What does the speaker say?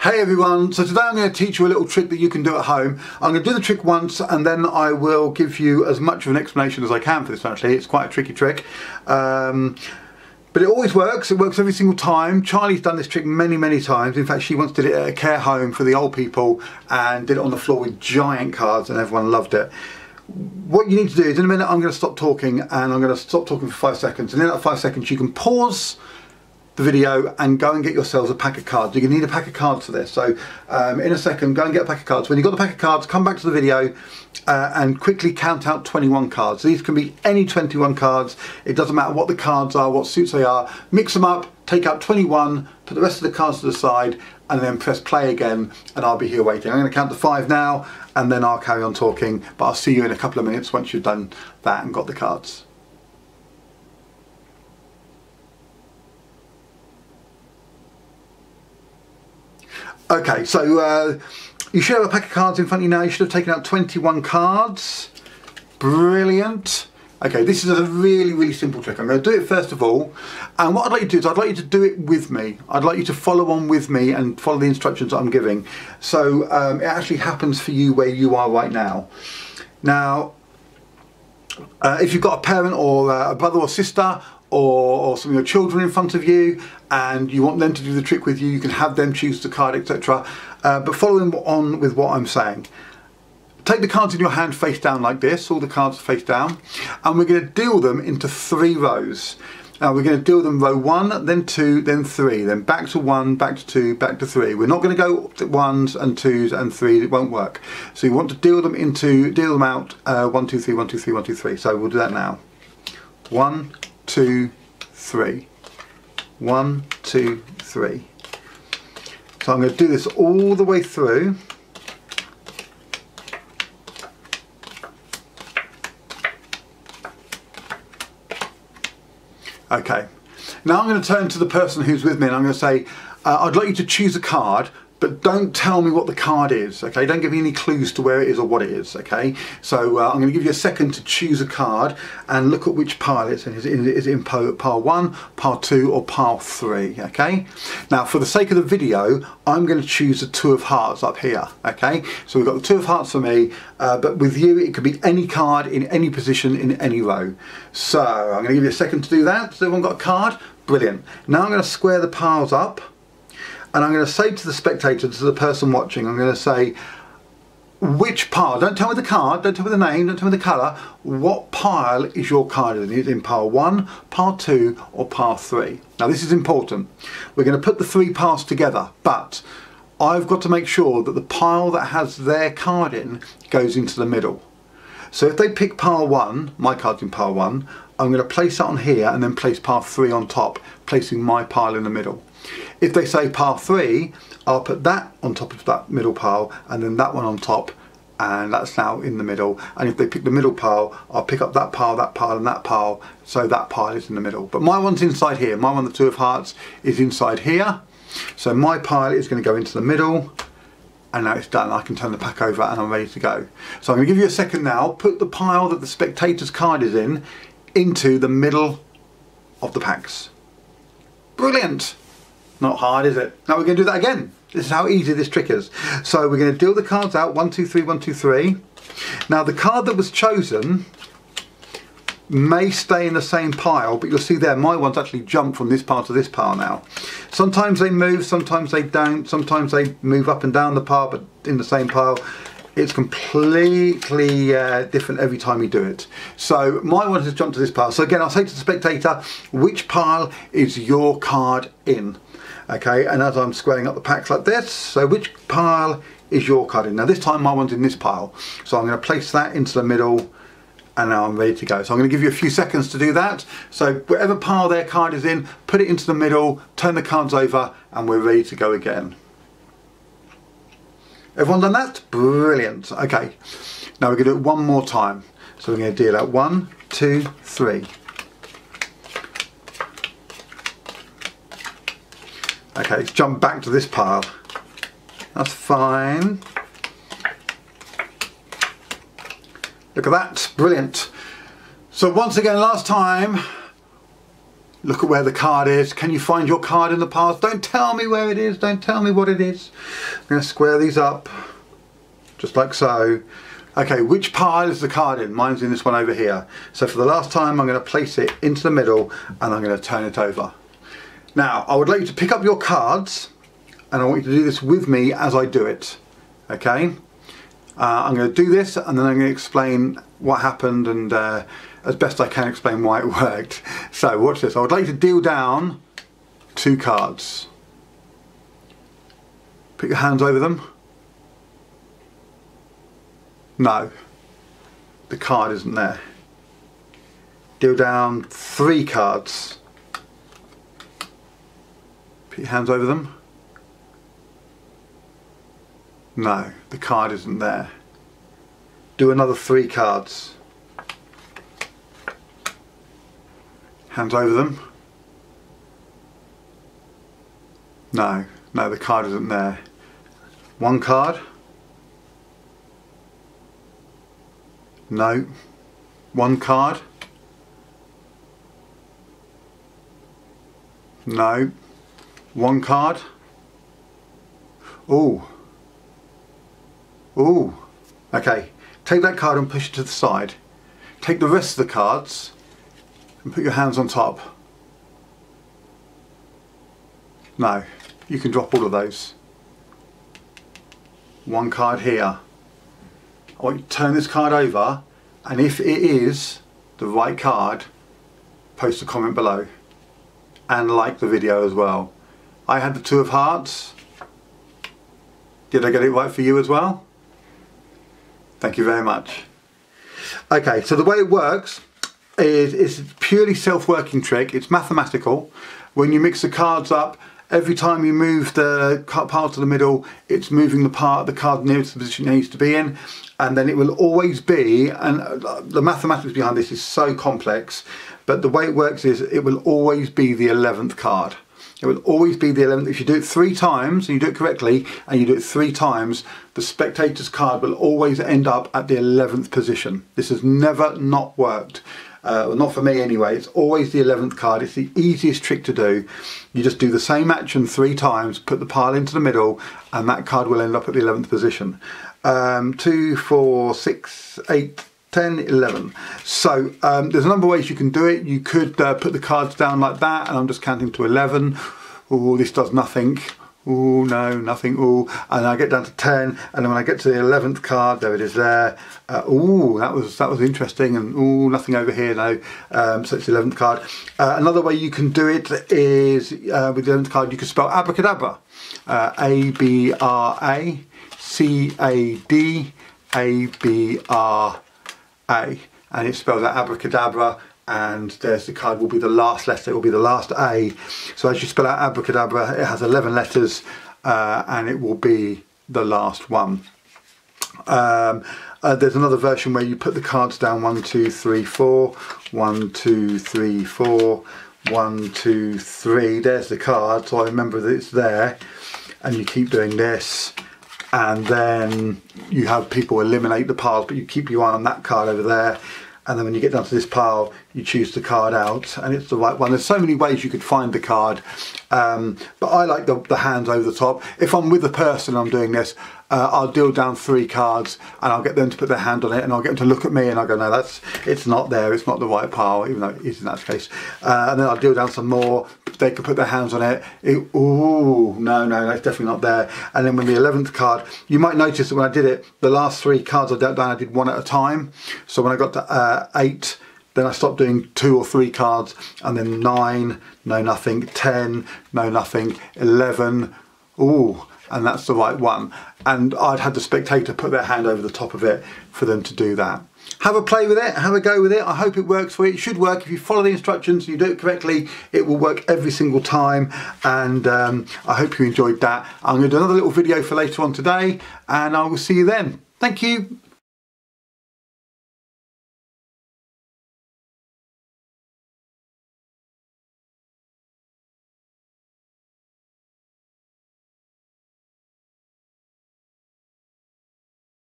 Hey everyone, so today I'm going to teach you a little trick that you can do at home. I'm going to do the trick once and then I will give you as much of an explanation as I can for this. Actually, it's quite a tricky trick, but it always works. It works every single time. Charlie's done this trick many times. In fact, she once did it at a care home for the old people and did it on the floor with giant cards and everyone loved it. What you need to do is, in a minute I'm going to stop talking and I'm going to stop talking for 5 seconds, and in that 5 seconds you can pause the video and go and get yourselves a pack of cards. You're going to need a pack of cards for this, so in a second go and get a pack of cards. When you've got the pack of cards, come back to the video and quickly count out 21 cards. These can be any 21 cards. It doesn't matter what the cards are, what suits they are. Mix them up, take out 21, put the rest of the cards to the side and then press play again and I'll be here waiting. I'm going to count to 5 now and then I'll carry on talking, but I'll see you in a couple of minutes once you've done that and got the cards. Okay, so you should have a pack of cards in front of you now. You should have taken out 21 cards. Brilliant. Okay, this is a really simple trick. I'm going to do it first of all, and what I'd like you to do is I'd like you to do it with me. I'd like you to follow on with me and follow the instructions that I'm giving, so it actually happens for you where you are right now. Now, if you've got a parent or a brother or sister or some of your children in front of you and you want them to do the trick with you, you can have them choose the card, etc. But following on with what I'm saying, take the cards in your hand face down like this, all the cards face down, and we're going to deal them into 3 rows. Now we're going to deal them row 1, then 2, then 3, then back to 1, back to 2, back to 3. We're not going to go to 1s and 2s and 3s, it won't work. So you want to deal them out 1, 2, 3, 1, 2, 3, 1, 2, 3. So we'll do that now. 1, 2, 3. 1, 2, 3. So I'm going to do this all the way through. Okay, now I'm going to turn to the person who's with me and I'm going to say, I'd like you to choose a card, but don't tell me what the card is, okay? Don't give me any clues to where it is or what it is, okay? So I'm going to give you a second to choose a card and look at which pile it's in. Is it in pile 1, pile 2 or pile 3, okay? Now for the sake of the video, I'm going to choose the 2 of hearts up here, okay? So we've got the 2 of hearts for me, but with you it could be any card in any position in any row. So I'm going to give you a second to do that. Has everyone got a card? Brilliant. Now I'm going to square the piles up. And I'm going to say to the spectator, to the person watching, I'm going to say, which pile, don't tell me the card, don't tell me the name, don't tell me the colour, what pile is your card in? Is it in pile 1, pile 2 or pile 3? Now this is important. We're going to put the 3 piles together, but I've got to make sure that the pile that has their card in goes into the middle. So if they pick pile 1, my card's in pile 1, I'm going to place that on here and then place pile 3 on top, placing my pile in the middle. If they say pile 3, I'll put that on top of that middle pile and then that one on top, and that's now in the middle. And if they pick the middle pile, I'll pick up that pile and that pile, so that pile is in the middle. But my one's inside here. My one, the 2 of hearts, is inside here. So my pile is going to go into the middle, and now it's done. I can turn the pack over and I'm ready to go. So I'm going to give you a second now. Put the pile that the spectator's card is in into the middle of the packs. Brilliant. Not hard, is it? Now we're going to do that again. This is how easy this trick is. So we're going to deal the cards out, 1, 2, 3, 1, 2, 3. Now the card that was chosen may stay in the same pile, but you'll see there my one's actually jumped from this pile to this pile now. Sometimes they move, sometimes they don't, sometimes they move up and down the pile but in the same pile. It's completely different every time you do it. So my one has jumped to this pile. So again, I'll say to the spectator, which pile is your card in? Okay, and as I'm squaring up the packs like this, so which pile is your card in? Now this time my one's in this pile. So I'm going to place that into the middle and now I'm ready to go. So I'm going to give you a few seconds to do that. So whatever pile their card is in, put it into the middle, turn the cards over and we're ready to go again. Everyone done that? Brilliant. Okay, now we're going to do it one more time. So we're going to deal out 1, 2, 3. Okay, let's jump back to this pile. That's fine. Look at that, brilliant. So once again, last time, Look at where the card is. Can you find your card in the piles? Don't tell me where it is. Don't tell me what it is. I'm going to square these up, just like so. Okay, which pile is the card in? Mine's in this one over here. So for the last time, I'm going to place it into the middle and I'm going to turn it over. Now, I would like you to pick up your cards and I want you to do this with me as I do it. Okay? I'm going to do this and then I'm going to explain what happened and as best I can explain why it worked. So watch this. I would like you to deal down 2 cards. Put your hands over them. No, the card isn't there. Deal down 3 cards. Put your hands over them. No, the card isn't there. Do another 3 cards. Hands over them. No, the card isn't there. 1 card. No. 1 card. No. 1 card. Ooh. Ooh. Okay. Take that card and push it to the side. Take the rest of the cards and put your hands on top. No. You can drop all of those. 1 card here. I want you to turn this card over and if it is the right card, post a comment below and like the video as well. I had the 2 of hearts. Did I get it right for you as well? Thank you very much. Okay, so the way it works is it's a purely self-working trick. It's mathematical. When you mix the cards up, every time you move the pile to the middle, it's moving the card nearest the position it needs to be in, and then it will always be, and the mathematics behind this is so complex, but the way it works is it will always be the 11th card. It will always be the 11th. If you do it 3 times, and you do it correctly, and you do it 3 times, the spectator's card will always end up at the 11th position. This has never not worked. Well, not for me anyway. It's always the 11th card. It's the easiest trick to do. You just do the same action 3 times, put the pile into the middle, and that card will end up at the 11th position. 2, 4, 6, 8, 10, 11. So there's a number of ways you can do it. You could put the cards down like that, and I'm just counting to 11. Oh, this does nothing. Oh no, nothing. Oh, and I get down to 10, and then when I get to the 11th card, there it is there. Oh, that was interesting, and oh, nothing over here. No, so it's the 11th card. Another way you can do it is with the 11th card, you can spell abracadabra. A-B-R-A-C-A-D-A-B-R-A, and it spells out abracadabra. And there's the card will be the last letter, it will be the last A. So as you spell out abracadabra, it has 11 letters and it will be the last one. There's another version where you put the cards down 1, 2, 3, 4, 1, 2, 3, 4, 1, 2, 3. There's the card, so I remember that it's there. And you keep doing this. And then you have people eliminate the piles, but you keep your eye on that card over there. And then when you get down to this pile, you choose the card out and it's the right one. There's so many ways you could find the card, but I like the hands over the top. If I'm with a person I'm doing this, I'll deal down 3 cards and I'll get them to put their hand on it and I'll get them to look at me and I'll go, no, it's not there, it's not the right pile, even though it is in that case. And then I'll deal down some more, they can put their hands on it. Oh, no, that's definitely not there. And then when the 11th card, you might notice that when I did it, the last 3 cards I dealt down, I did 1 at a time. So when I got to 8, then I stopped doing 2 or 3 cards, and then 9, no nothing, 10, no nothing, 11, ooh, and that's the right one. And I'd had the spectator put their hand over the top of it for them to do that. Have a play with it, have a go with it. I hope it works for you. It should work. If you follow the instructions and you do it correctly, it will work every single time. And I hope you enjoyed that. I'm going to do another little video for later on today, and I will see you then. Thank you.